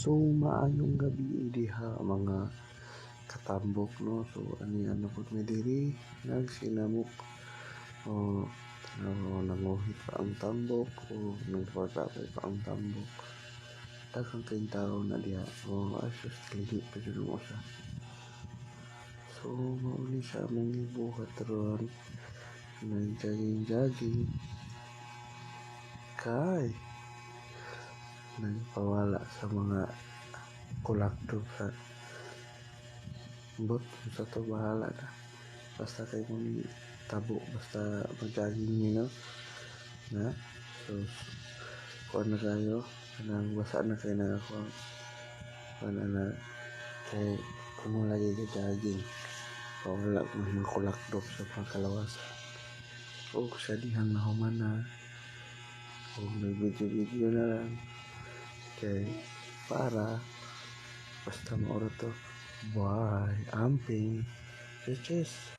So, maayong gabi diha mga katambok, no? So, ano po may diri nagsinamok o nanguhit pa ang tambok o nagpapakay pa ang tambok. Daghang kayong tao na diha o asus ligi pa dyan mo siya. So, mauli siya mong ibuhat ron nag-jogging kay nagpawala sa mga kulakto sa bot sa to bahala na basta kayo mong tabo basta mag-jogging nyo na so kuha na kayo kanang basa na kayo na ako na kay kung lagi ka jogging wala mga kulakto sa mga kalawasan o sa dihang nahuman na o may video na lang kay para basta mauro to bye amping cheers.